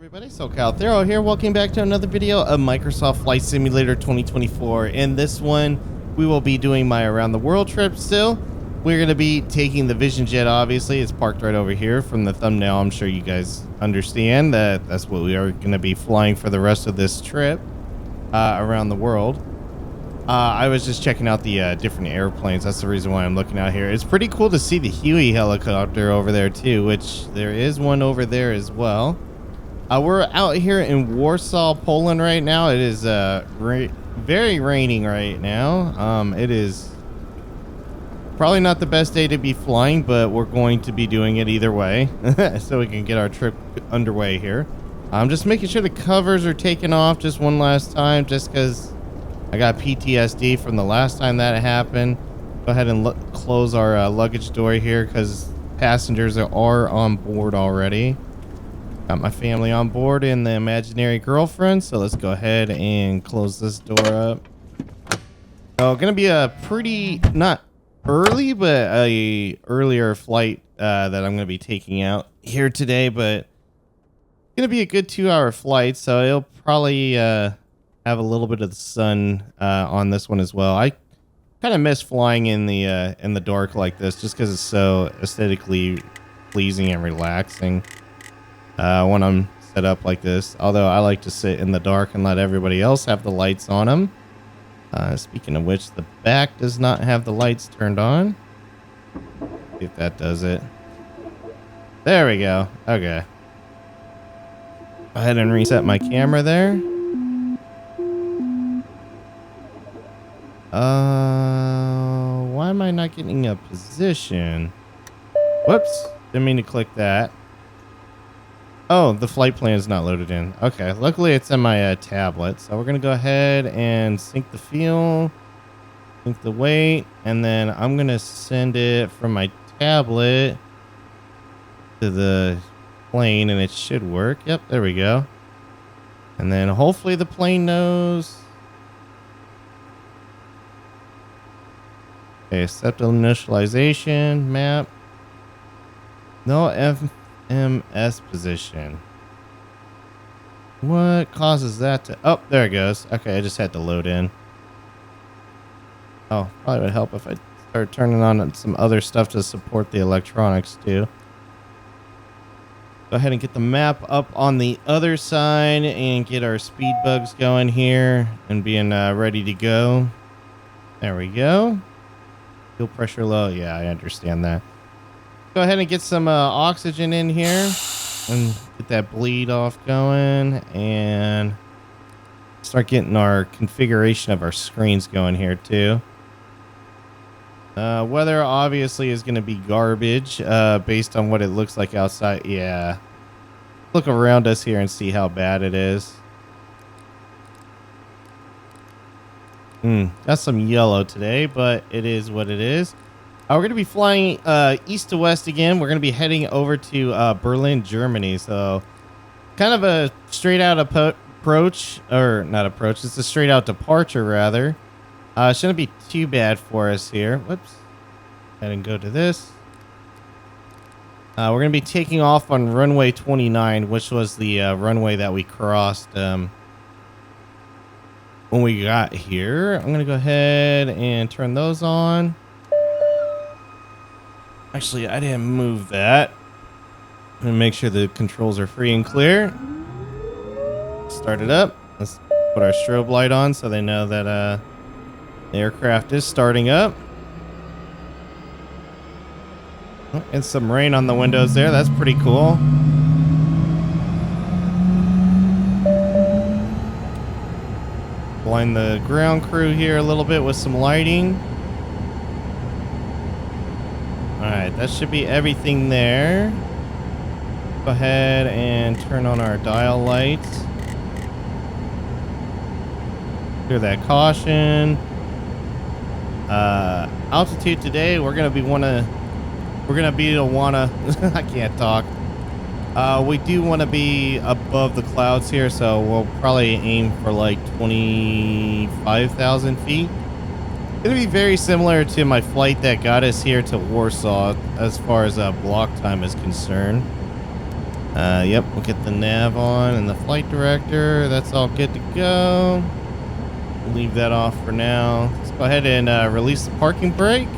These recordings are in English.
everybody, socalthero here. Welcome back to another video of Microsoft Flight Simulator 2024. In this one, we will be doing my around the world trip still. We're going to be taking the Vision Jet, obviously. It's parked right over here from the thumbnail. I'm sure you guys understand that that's what we are going to be flying for the rest of this trip around the world. I was just checking out the different airplanes. That's the reason why I'm looking out here. It's pretty cool to see the Huey helicopter over there too, which there is one over there as well. We're out here in Warsaw, Poland right now. It is very raining right now. It is probably not the best day to be flying, but we're going to be doing it either way so we can get our trip underway here. I'm just making sure the covers are taken off just one last time, just because I got PTSD from the last time that happened. Go ahead and close our luggage door here because passengers are on board already. Got my family on board and the imaginary girlfriend, so let's go ahead and close this door up. So gonna be a pretty, not early, but a earlier flight that I'm gonna be taking out here today, but gonna be a good 2-hour flight, so it'll probably have a little bit of the sun on this one as well. I kind of miss flying in the dark like this just because it's so aesthetically pleasing and relaxing when I'm set up like this. Although I like to sit in the dark and let everybody else have the lights on them. Speaking of which, the back does not have the lights turned on. See if that does it. There we go. Okay. Go ahead and reset my camera there. Why am I not getting a position? Whoops, didn't mean to click that. Oh, the flight plan is not loaded in. Okay, luckily it's in my tablet. So we're gonna go ahead and sync the fuel, sync the weight, and then I'm gonna send it from my tablet to the plane, and it should work. Yep, there we go. And then hopefully the plane knows. Okay, set the initialization map. No FMS position. What causes that to... Oh, there it goes. Okay, I just had to load in. Oh, probably would help if I start turning on some other stuff to support the electronics too. Go ahead and get the map up on the other side and get our speed bugs going here and being ready to go. There we go. Fuel pressure low. Yeah, I understand that. Go ahead and get some oxygen in here and get that bleed off going and start getting our configuration of our screens going here too. Weather obviously is going to be garbage based on what it looks like outside. Yeah. Look around us here and see how bad it is. Got some yellow today, but it is what it is. We're going to be flying east to west again. We're going to be heading over to Berlin, Germany. So kind of a straight out approach, or not approach. It's a straight out departure rather. Shouldn't be too bad for us here. Whoops. Go ahead and go to this. We're going to be taking off on runway 29, which was the runway that we crossed when we got here. I'm going to go ahead and turn those on. Actually, I didn't move that. I'm going to make sure the controls are free and clear. Start it up. Let's put our strobe light on so they know that the aircraft is starting up. Oh, and some rain on the windows there. That's pretty cool. Blind the ground crew here a little bit with some lighting. Alright, that should be everything there. Go ahead and turn on our dial lights. Clear that caution. Altitude today, we're gonna be I can't talk. We do want to be above the clouds here, so we'll probably aim for like 25,000 feet. It's gonna be very similar to my flight that got us here to Warsaw as far as block time is concerned. Yep, we'll get the nav on and the flight director. That's all good to go. We'll leave that off for now. Let's go ahead and release the parking brake.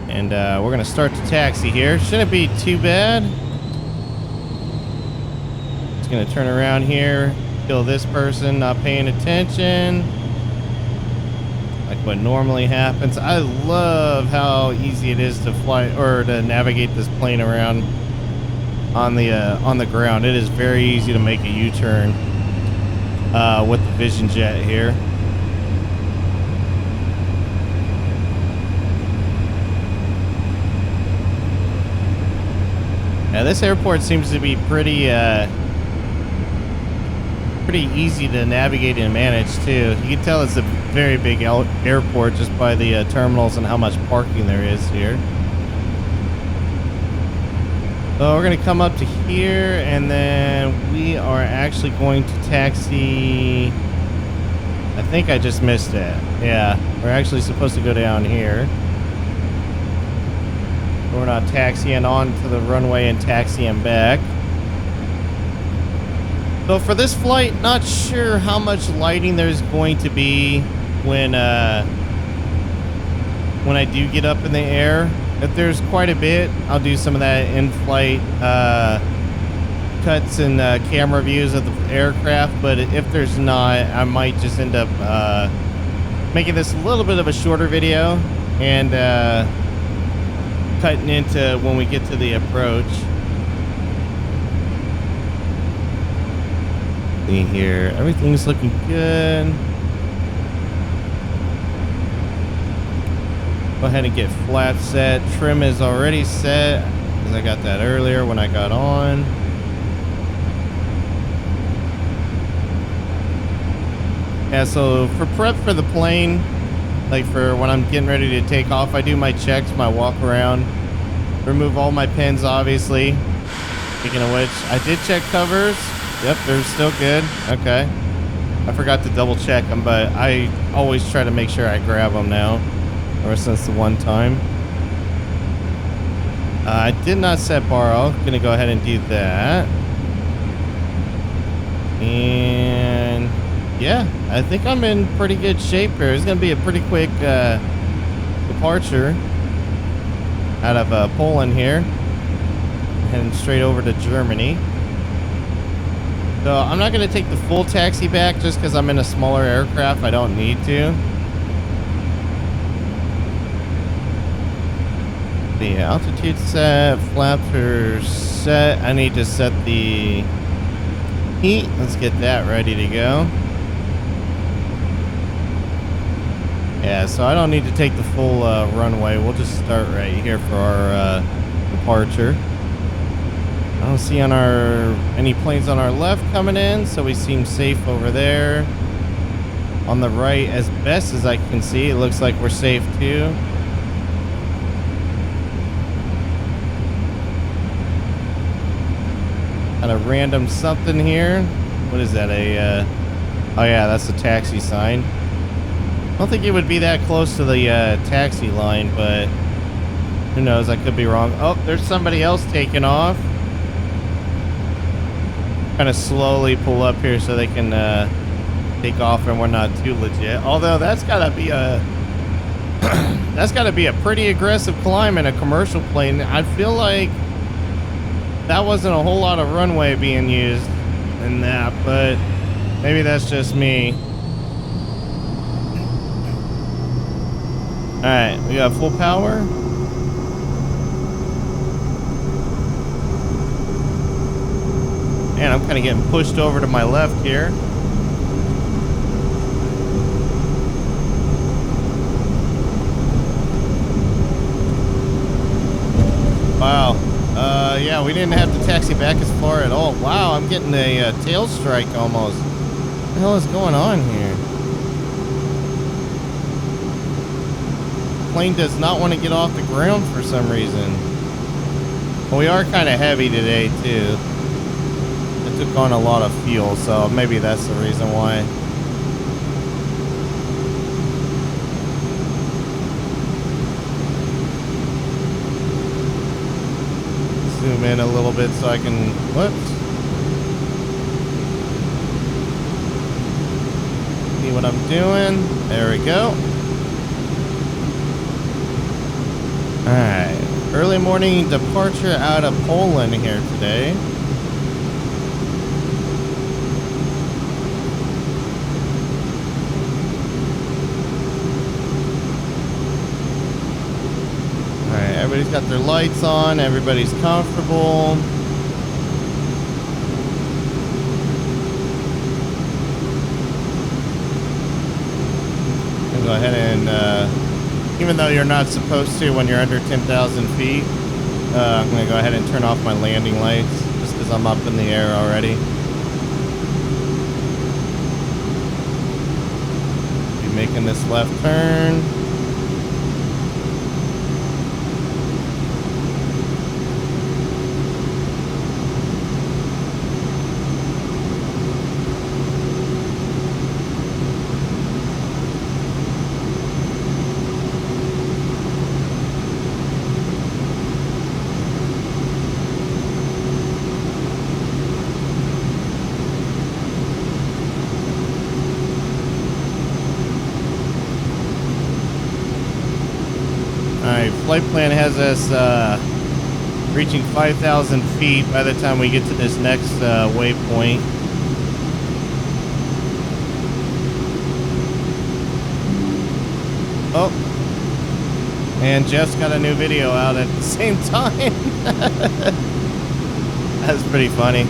And we're going to start the taxi here. Shouldn't be too bad. Just going to turn around here. Kill this person not paying attention. Like what normally happens. I love how easy it is to fly or to navigate this plane around on the ground. It is very easy to make a U-turn with the Vision Jet here. Now this airport seems to be pretty easy to navigate and manage too. You can tell it's a very big airport just by the terminals and how much parking there is here. So we're going to come up to here, and then we are actually going to taxi. I think I just missed it. Yeah, we're actually supposed to go down here. We're not taxiing onto the runway and taxiing back. So for this flight, not sure how much lighting there's going to be when I do get up in the air. If there's quite a bit, I'll do some of that in-flight cuts and camera views of the aircraft. But if there's not, I might just end up making this a little bit of a shorter video and cutting into when we get to the approach. See here, everything's looking good. Go ahead and get flat set. Trim is already set because I got that earlier when I got on. Yeah, so for prep for the plane, like for when I'm getting ready to take off, I do my checks, my walk around, remove all my pins, obviously. Speaking of which, I did check covers. Yep, they're still good. Okay. I forgot to double check them, but I always try to make sure I grab them now. Ever since the one time. I did not set borrow. Gonna go ahead and do that. And yeah, I think I'm in pretty good shape here. It's gonna be a pretty quick departure out of Poland here. Heading straight over to Germany. So I'm not gonna take the full taxi back just because I'm in a smaller aircraft. I don't need to. The altitude set, flaps are set. I need to set the heat. Let's get that ready to go. Yeah, so I don't need to take the full runway. We'll just start right here for our departure. I don't see any planes on our left coming in, so we seem safe over there. On the right, as best as I can see, it looks like we're safe too. Got a random something here. What is that? Oh yeah, that's the taxi sign. I don't think it would be that close to the taxi line, but who knows? I could be wrong. Oh, there's somebody else taking off. Kind of slowly pull up here so they can take off and we're not too legit. Although that's gotta be a that's gotta be a pretty aggressive climb in a commercial plane. I feel like that wasn't a whole lot of runway being used in that, but maybe that's just me. Alright, we got full power. Man, I'm kind of getting pushed over to my left here. Wow. Yeah, we didn't have to taxi back as far at all. Wow, I'm getting a tail strike almost. What the hell is going on here? Plane does not want to get off the ground for some reason. Well, we are kind of heavy today too. It took on a lot of fuel, so maybe that's the reason why. zoom in a little bit so I can, whoops. See what I'm doing. There we go. Alright. Early morning departure out of Poland here today. Alright, everybody's got their lights on, everybody's comfortable. Go ahead and, even though you're not supposed to when you're under 10,000 feet, I'm going to go ahead and turn off my landing lights just because I'm up in the air already. Be making this left turn. Alright, flight plan has us reaching 5,000 feet by the time we get to this next waypoint. Oh, and Jeff's got a new video out at the same time. That's pretty funny.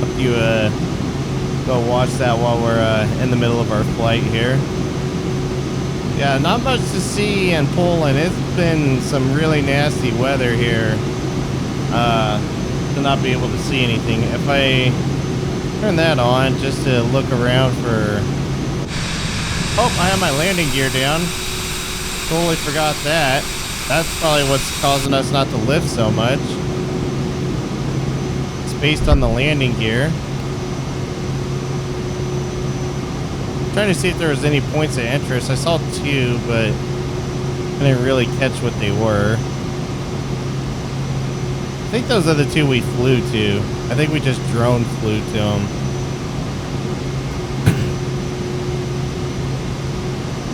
Hope you go watch that while we're in the middle of our flight here. Yeah, not much to see in Poland. It's been some really nasty weather here. To not be able to see anything. If I turn that on just to look around for... Oh, I have my landing gear down. Totally forgot that. That's probably what's causing us not to lift so much. It's based on the landing gear. Trying to see if there was any points of interest. I saw two, but I didn't really catch what they were. I think those are the two we flew to. I think we just drone flew to them.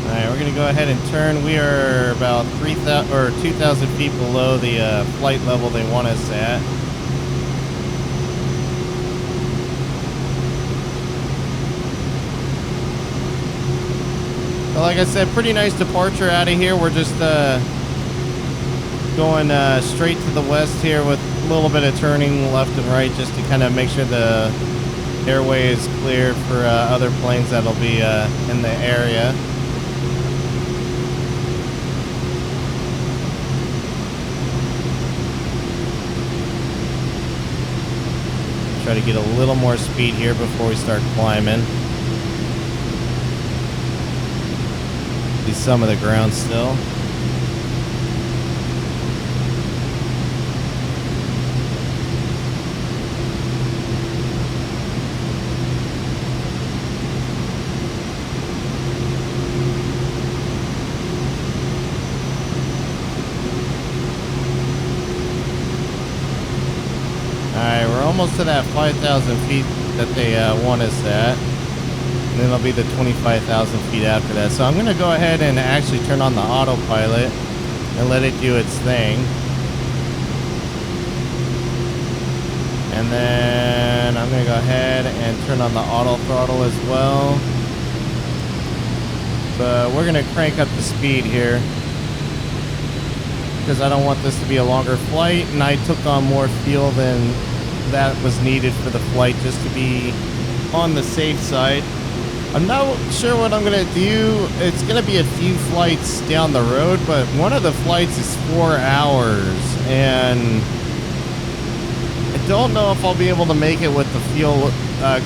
Alright, we're going to go ahead and turn. We are about 3,000 or 2,000 feet below the flight level they want us at. Well, like I said, pretty nice departure out of here. We're just going straight to the west here with a little bit of turning left and right just to kind of make sure the airway is clear for other planes that'll be in the area. Try to get a little more speed here before we start climbing. See some of the ground still. Alright, we're almost to that 5,000 feet that they want us at. And then it'll be the 25,000 feet after that. So I'm going to go ahead and actually turn on the autopilot and let it do its thing. And then I'm going to go ahead and turn on the auto throttle as well. But we're going to crank up the speed here, because I don't want this to be a longer flight, and I took on more fuel than that was needed for the flight just to be on the safe side. I'm not sure what I'm going to do. It's going to be a few flights down the road, but one of the flights is 4 hours, and I don't know if I'll be able to make it with the fuel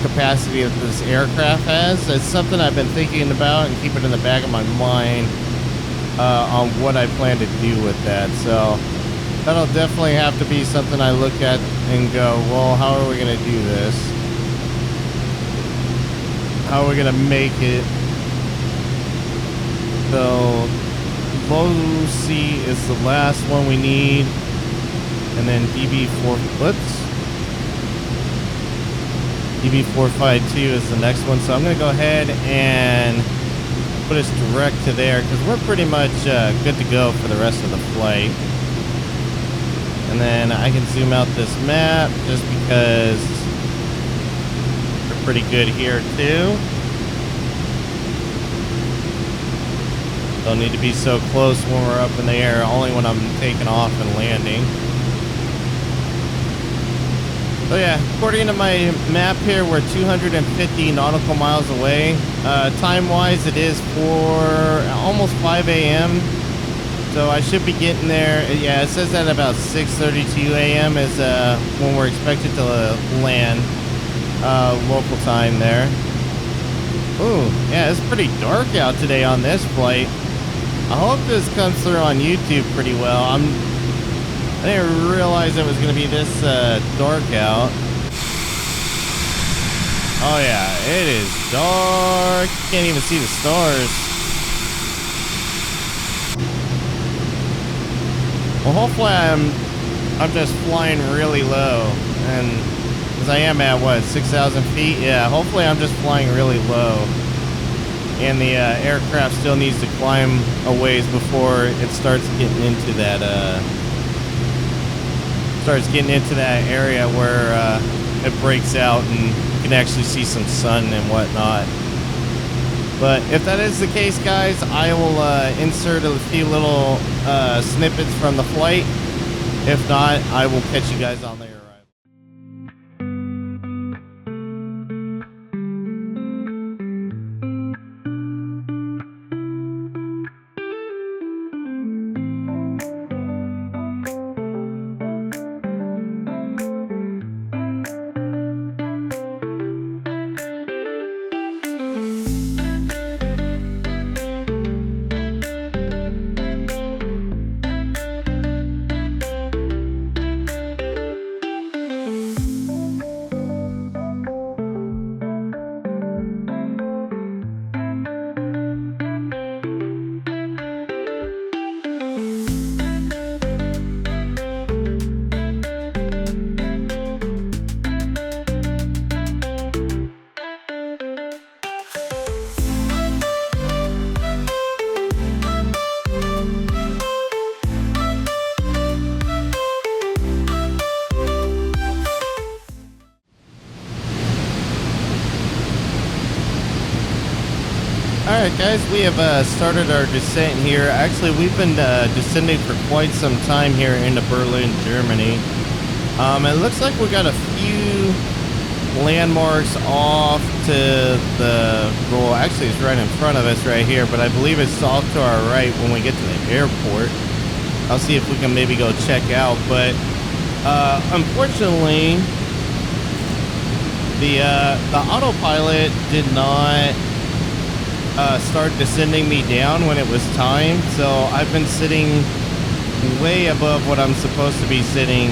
capacity that this aircraft has. It's something I've been thinking about and keep it in the back of my mind on what I plan to do with that. So that'll definitely have to be something I look at and go, well, how are we going to do this? How are we going to make it? So low C is the last one we need. And then DB4, whoops. DB452 is the next one. So I'm going to go ahead and put us direct to there because we're pretty much good to go for the rest of the flight. And then I can zoom out this map just because we're pretty good here too. Don't need to be so close when we're up in the air, only when I'm taking off and landing. So yeah, according to my map here, we're 250 nautical miles away. Time-wise, it is almost 5 a.m. So I should be getting there. Yeah, it says that about 6:32 a.m. is when we're expected to land local time there. Ooh, yeah, it's pretty dark out today on this flight. I hope this comes through on YouTube pretty well. I didn't realize it was going to be this dark out. Oh yeah, it is dark. You can't even see the stars. Well, hopefully I'm just flying really low, and because I am at what, 6,000 feet? Yeah, hopefully I'm just flying really low. And the aircraft still needs to climb a ways before it starts getting into that area where it breaks out and you can actually see some sun and whatnot. But if that is the case, guys, I will insert a few little snippets from the flight. If not, I will catch you guys on there. Alright guys, we have started our descent here. Actually, we've been descending for quite some time here into Berlin, Germany. It looks like we got a few landmarks off to the, well, actually it's right in front of us right here, but I believe it's off to our right when we get to the airport. I'll see if we can maybe go check out, but unfortunately the autopilot did not start descending me down when it was time, so I've been sitting way above what I'm supposed to be sitting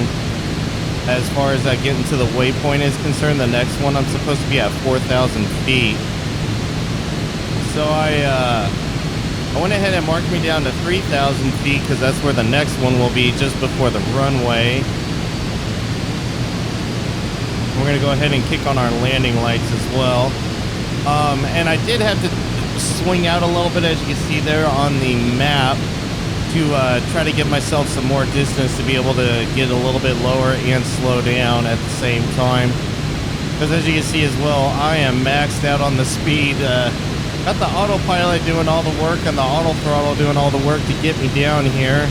as far as getting to the waypoint is concerned. The next one I'm supposed to be at 4,000 feet, so I went ahead and marked me down to 3,000 feet because that's where the next one will be, just before the runway. We're gonna go ahead and kick on our landing lights as well. And I did have to swing out a little bit, as you can see there on the map, to try to give myself some more distance to be able to get a little bit lower and slow down at the same time. Because as you can see as well, I am maxed out on the speed. Got the autopilot doing all the work and the auto throttle doing all the work to get me down here.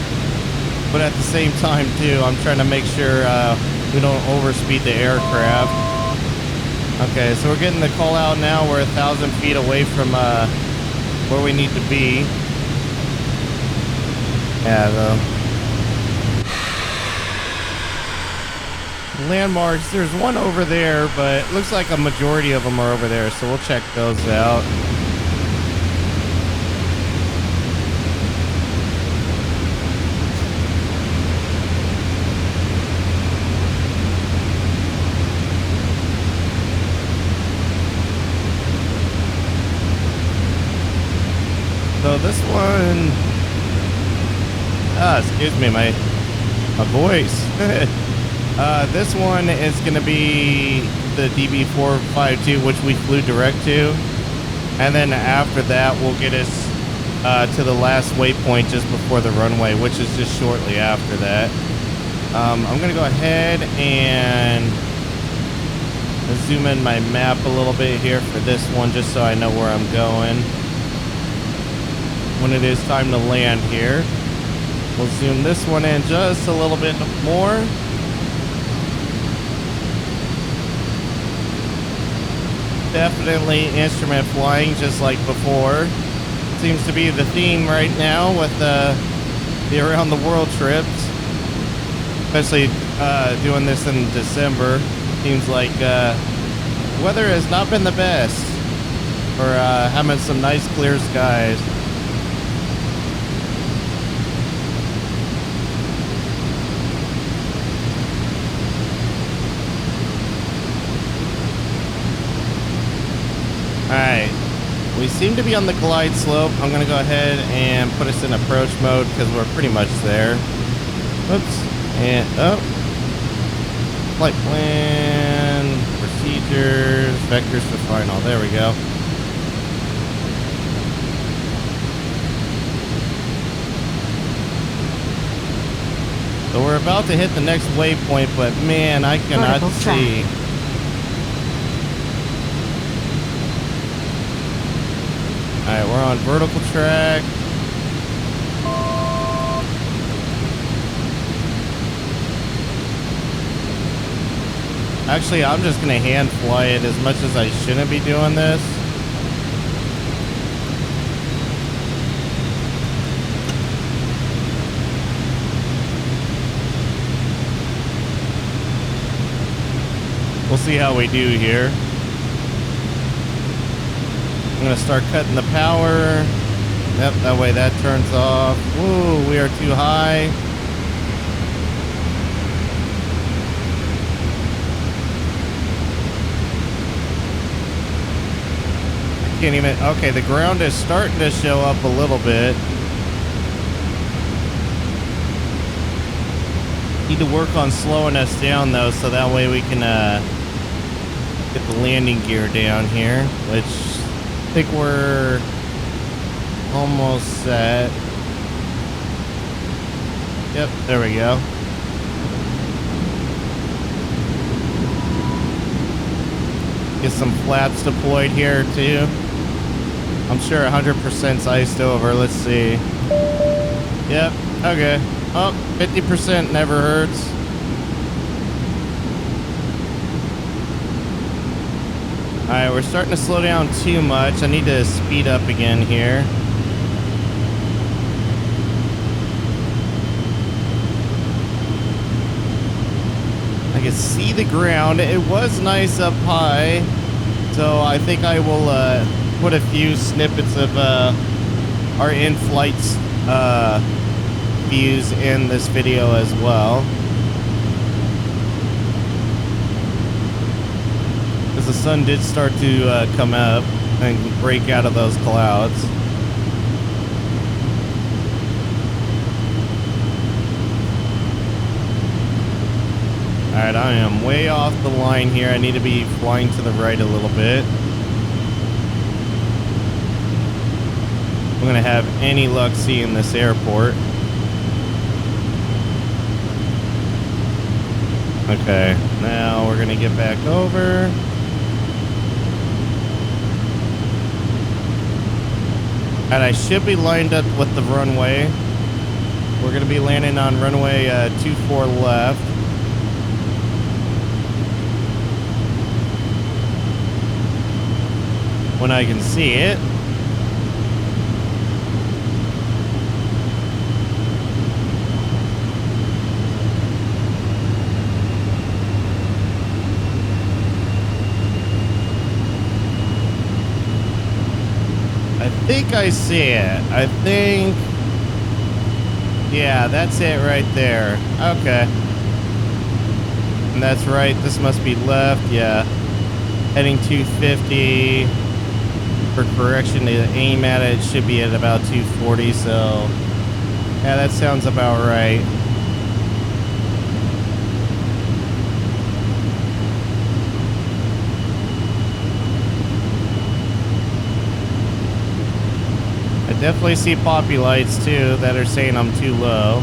But at the same time too, I'm trying to make sure we don't overspeed the aircraft. Okay, so we're getting the call out now. We're 1,000 feet away from where we need to be. Yeah, the landmarks, there's one over there, but it looks like a majority of them are over there, so we'll check those out. So this one, excuse me, my My voice. This one is going to be the DB452, which we flew direct to. And then after that, we'll get us to the last waypoint just before the runway, which is just shortly after that. I'm going to go ahead and zoom in my map a little bit here for this one, just so I know where I'm going when it is time to land here. We'll zoom this one in just a little bit more. Definitely instrument flying, just like before. Seems to be the theme right now with the around the world trips, especially doing this in December. Seems like weather has not been the best for having some nice clear skies. Alright, we seem to be on the glide slope. I'm going to go ahead and put us in approach mode because we're pretty much there. Oops, and up. Flight plan, procedures, vectors for final. There we go. So we're about to hit the next waypoint, but man, I cannot see. Alright, we're on vertical track. Actually, I'm just going to hand fly it as much as I shouldn't be doing this. We'll see how we do here. I'm going to start cutting the power. Yep, that way that turns off. Ooh, we are too high. I can't even... Okay, the ground is starting to show up a little bit. Need to work on slowing us down, though, so that way we can get the landing gear down here, which... I think we're almost set. Yep, there we go. Get some flaps deployed here too. I'm sure 100%'s iced over. Let's see. Yep, okay. Oh, 50% never hurts. Alright, we're starting to slow down too much. I need to speed up again here. I can see the ground. It was nice up high, so I think I will put a few snippets of our in-flight views in this video as well. The sun did start to come up and break out of those clouds. Alright, I am way off the line here. I need to be flying to the right a little bit. I'm going to have any luck seeing this airport. Okay, now we're going to get back over. And I should be lined up with the runway. We're going to be landing on runway 24 left. When I can see it. I think I see it. I think... Yeah, that's it right there. Okay. And that's right. This must be left. Yeah. Heading 250. For correction to aim at it, should be at about 240. So, yeah, that sounds about right. definitely see poppy lights too that are saying I'm too low.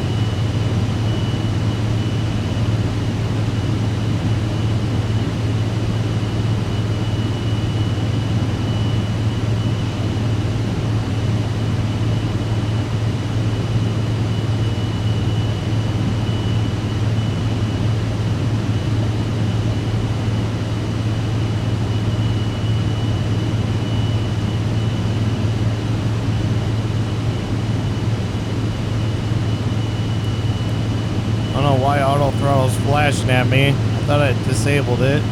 I don't know why auto throttle's flashing at me. I thought I disabled it.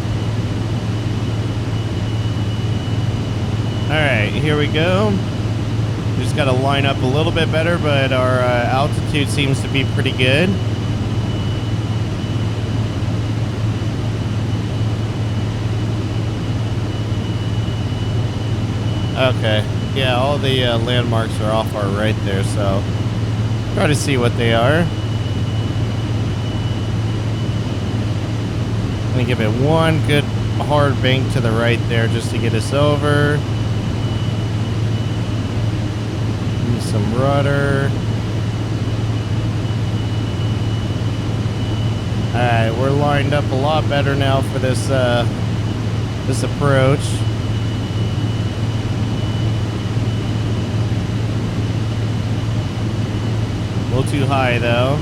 Alright, here we go. We just got to line up a little bit better, but our altitude seems to be pretty good. Okay. Yeah, all the landmarks are off our right there, so try to see what they are. I'm gonna give it one good hard bank to the right there just to get us over. Use some rudder. Alright, we're lined up a lot better now for this this approach. A little too high though.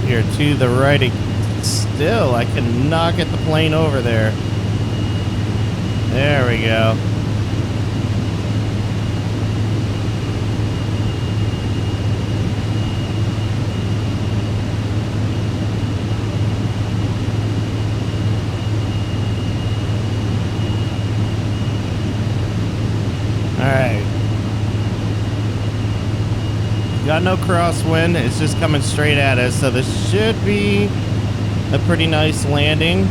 Here to the right. Still, I cannot get the plane over there. There we go. Alright. Got no crosswind, it's just coming straight at us, so this should be a pretty nice landing.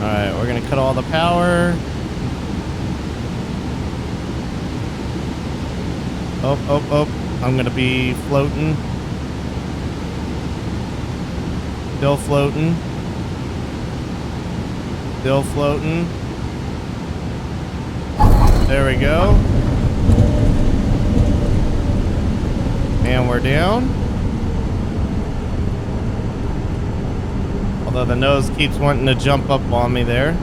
Alright, we're gonna cut all the power. Oh, I'm gonna be floating. Still floating. Still floating. There we go. And we're down. Although the nose keeps wanting to jump up on me there.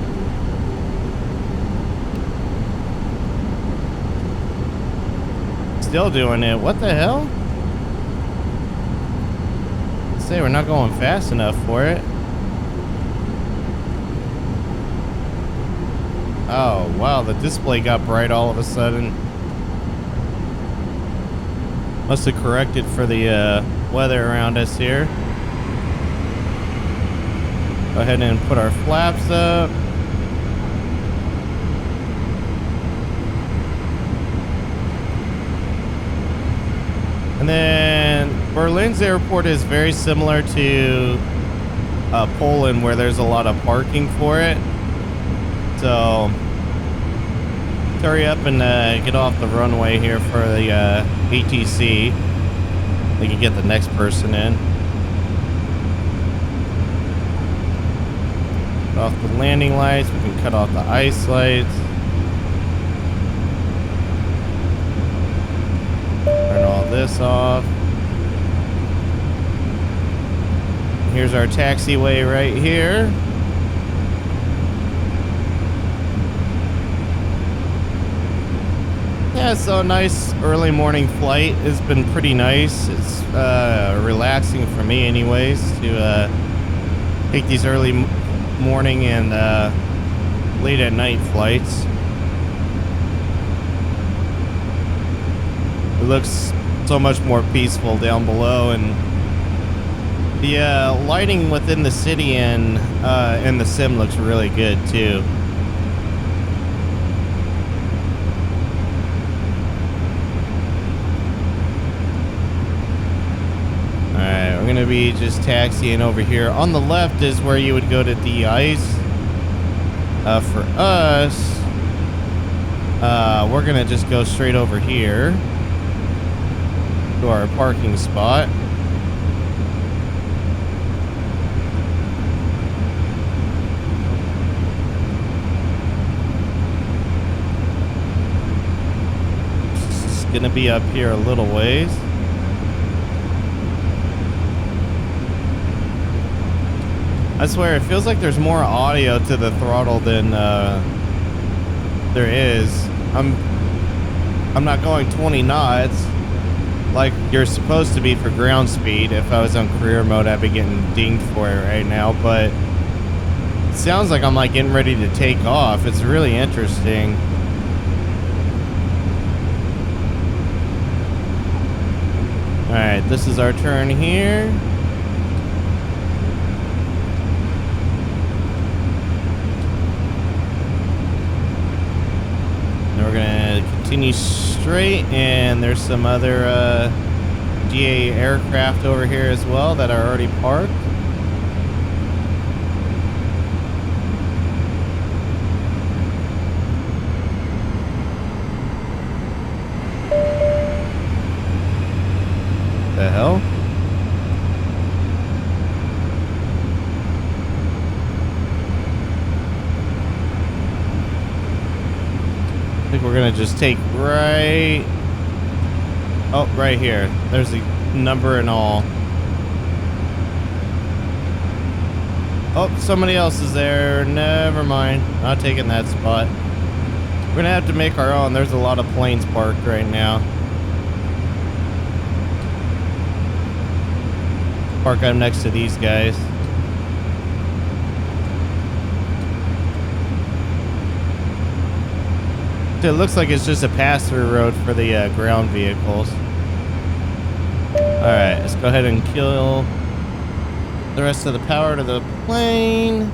Still doing it. What the hell? Say we're not going fast enough for it. Oh, wow, the display got bright all of a sudden. Must have corrected for the weather around us here. Go ahead and put our flaps up. And then Berlin's airport is very similar to Poland, where there's a lot of parking for it. So hurry up and get off the runway here for the ATC. We can get the next person in. Cut off the landing lights. We can cut off the ice lights. Turn all this off. Here's our taxiway right here. Yeah, so a nice early morning flight has been pretty nice. It's relaxing for me anyways to take these early morning and late at night flights. It looks so much more peaceful down below, and the lighting within the city and in the sim looks really good too. Alright, we're gonna be just taxiing over here. On the left is where you would go to de-ice. For us, We're gonna just go straight over here to our parking spot. It's gonna be up here a little ways. I swear, it feels like there's more audio to the throttle than there is. I'm not going 20 knots like you're supposed to be for ground speed. If I was on career mode, I'd be getting dinged for it right now, but it sounds like I'm like getting ready to take off. It's really interesting. All right, this is our turn here. We're gonna continue straight, and there's some other GA aircraft over here as well that are already parked. The hell? I think we're gonna just take right here. There's the number and all. Oh, somebody else is there. Never mind. Not taking that spot. We're gonna have to make our own. There's a lot of planes parked right now. Park up next to these guys. It looks like it's just a pass-through road for the ground vehicles. Alright, let's go ahead and kill the rest of the power to the plane.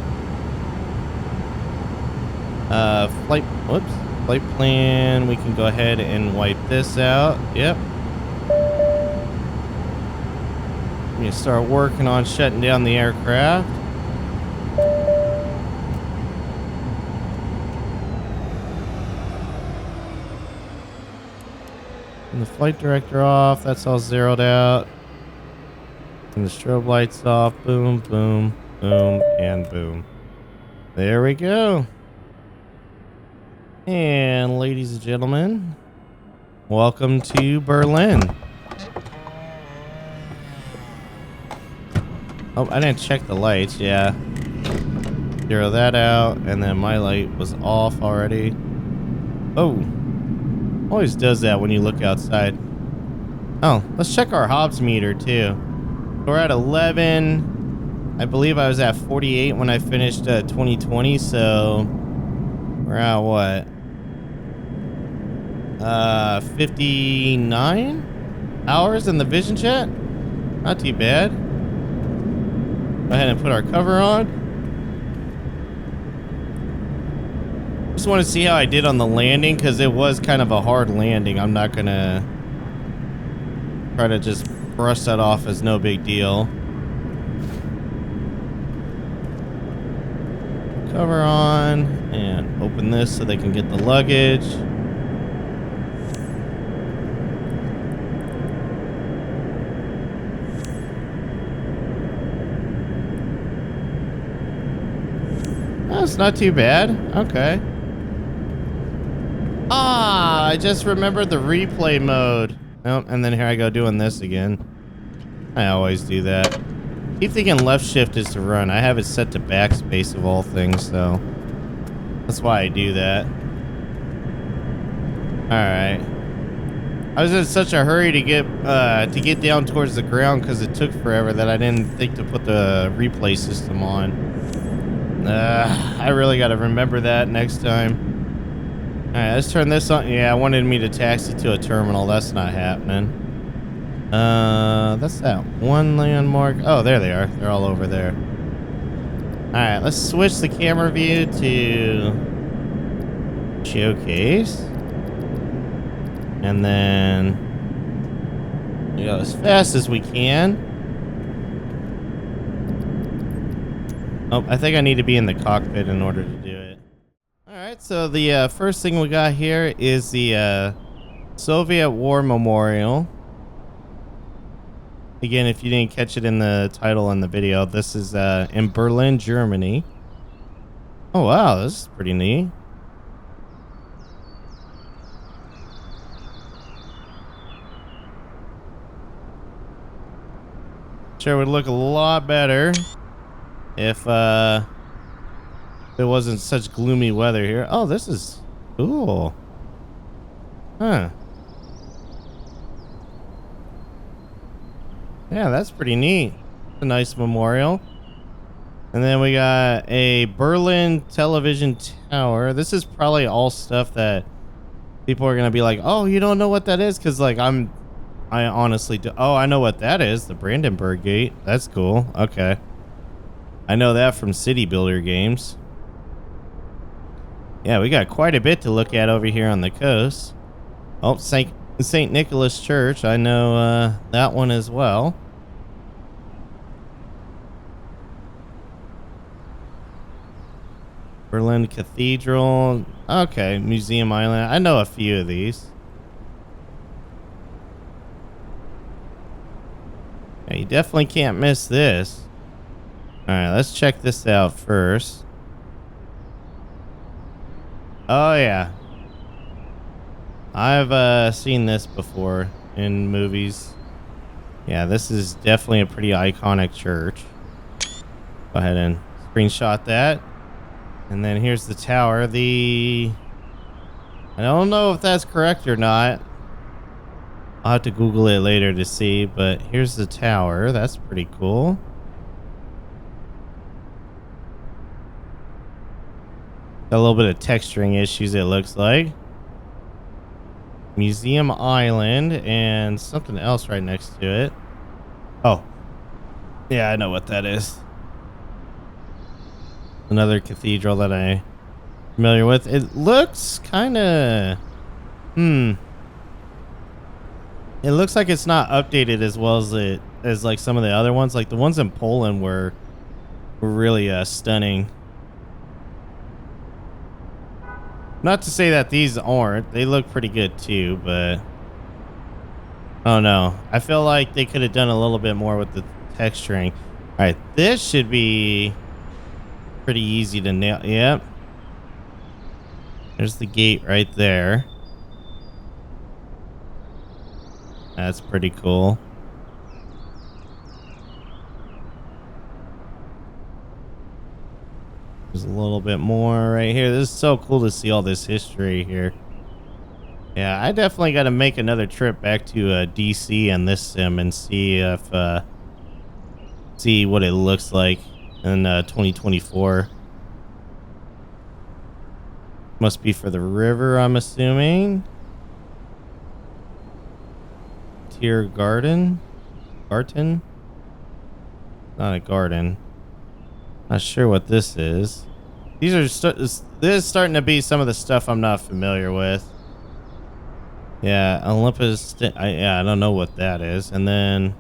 Flight plan. We can go ahead and wipe this out. Yep. We need to start working on shutting down the aircraft. And the flight director off. That's all zeroed out. And the strobe lights off. Boom, boom, boom, and boom. There we go. And ladies and gentlemen, welcome to Berlin. Oh, I didn't check the lights. Yeah. Zero that out. And then my light was off already. Oh. Always does that when you look outside. Oh, let's check our Hobbs meter too. We're at 11. I believe I was at 48 when I finished 2020, so we're at what? 59 hours in the Vision Jet? Not too bad. Go ahead and put our cover on. Just want to see how I did on the landing, because it was kind of a hard landing. I'm not gonna try to just brush that off as no big deal. Cover on and open this so they can get the luggage. That's not too bad. Okay. Ah, I just remembered the replay mode. Oh, and then here I go doing this again. I always do that. Keep thinking left shift is to run. I have it set to backspace of all things, so that's why I do that. Alright. I was in such a hurry to get down towards the ground because it took forever that I didn't think to put the replay system on. I really got to remember that next time. Alright, let's turn this on. Yeah, I wanted me to taxi to a terminal. That's not happening. That's that one landmark. Oh, there they are. They're all over there. Alright, let's switch the camera view to showcase. And then we go as fast as we can. Oh, I think I need to be in the cockpit in order to do it. Alright, right, so the first thing we got here is the Soviet War Memorial. Again, if you didn't catch it in the title in the video, this is in Berlin, Germany. Oh, wow, this is pretty neat. Sure would look a lot better if it wasn't such gloomy weather here. Oh, this is cool. Huh. Yeah, that's pretty neat. A nice memorial. And then we got a Berlin television tower. This is probably all stuff that people are going to be like, oh, you don't know what that is? Because, like, I honestly do. Oh, I know what that is. The Brandenburg Gate. That's cool. Okay. I know that from City Builder games. Yeah, we got quite a bit to look at over here on the coast. Oh, St. Nicholas Church. I know that one as well. Berlin Cathedral. Okay, Museum Island. I know a few of these. Yeah, you definitely can't miss this. Alright, let's check this out first. Oh, yeah. I've seen this before in movies. Yeah, this is definitely a pretty iconic church. Go ahead and screenshot that. And then here's the tower. I don't know if that's correct or not. I'll have to Google it later to see, but here's the tower. That's pretty cool. Got a little bit of texturing issues, it looks like. Museum Island and something else right next to it. Oh. Yeah, I know what that is. Another cathedral that I'm familiar with. It looks kind of... It looks like it's not updated as well as like some of the other ones. Like the ones in Poland were really stunning. Not to say that these aren't. They look pretty good too, but... Oh no. I feel like they could have done a little bit more with the texturing. Alright, this should be... pretty easy to nail. Yep. There's the gate right there. That's pretty cool. There's a little bit more right here. This is so cool to see all this history here. Yeah, I definitely got to make another trip back to DC and this sim and see if see what it looks like in 2024. Must be for the river, I'm assuming. Tier Garden? Not a garden. Not sure what this is. These are this is starting to be some of the stuff I'm not familiar with. Yeah, Olympus. I don't know what that is. And then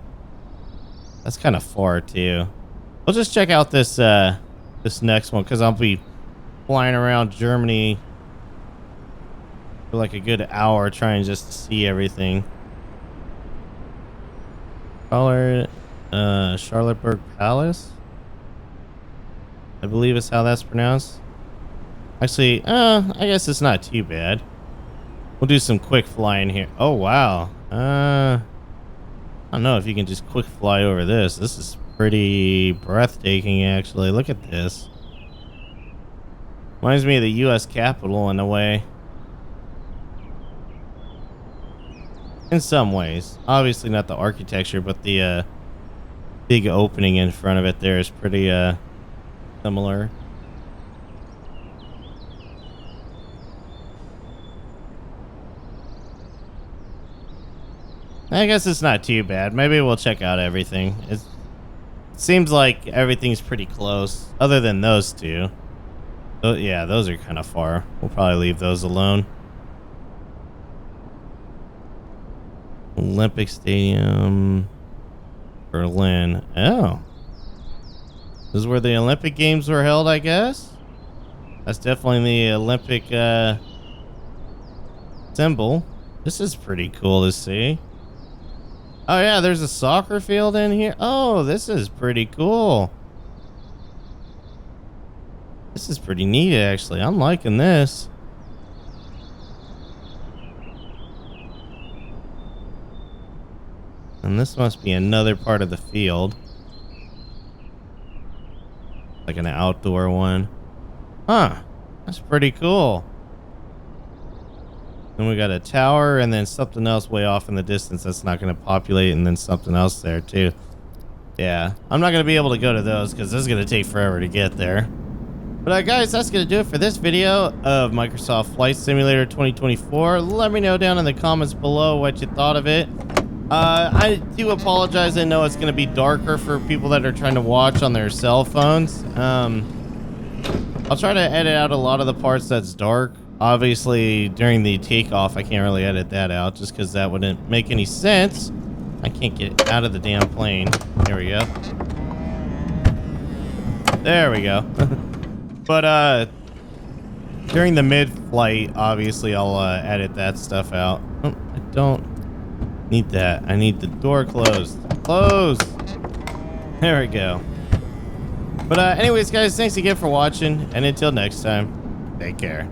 that's kind of far too. We'll just check out this this next one because I'll be flying around Germany for like a good hour trying just to see everything. Charlottenburg Palace, I believe is how that's pronounced. Actually, I guess it's not too bad. We'll do some quick flying here. Oh wow. I don't know if you can just quick fly over this. This is pretty breathtaking, actually. Look at this. Reminds me of the U.S. Capitol in a way. In some ways. Obviously not the architecture, but the big opening in front of it there is pretty similar. I guess it's not too bad. Maybe we'll check out everything. It seems like everything's pretty close, other than those two. Oh, yeah, those are kind of far. We'll probably leave those alone. Olympic Stadium, Berlin. Oh. This is where the Olympic Games were held, I guess? That's definitely the Olympic symbol. This is pretty cool to see. Oh yeah, there's a soccer field in here. Oh, this is pretty cool. This is pretty neat, actually. I'm liking this. And this must be another part of the field. Like an outdoor one. Huh. That's pretty cool. Then we got a tower and then something else way off in the distance that's not going to populate, and then something else there too. Yeah, I'm not going to be able to go to those because this is going to take forever to get there. But guys, that's going to do it for this video of Microsoft Flight Simulator 2024. Let me know down in the comments below what you thought of it. I do apologize. I know it's going to be darker for people that are trying to watch on their cell phones. I'll try to edit out a lot of the parts that's dark. Obviously, during the takeoff, I can't really edit that out just because that wouldn't make any sense. I can't get out of the damn plane. There we go. There we go. But during the mid-flight, obviously, I'll edit that stuff out. Oh, I don't need that. I need the door closed. Closed. There we go. But anyways, guys, thanks again for watching, and until next time, take care.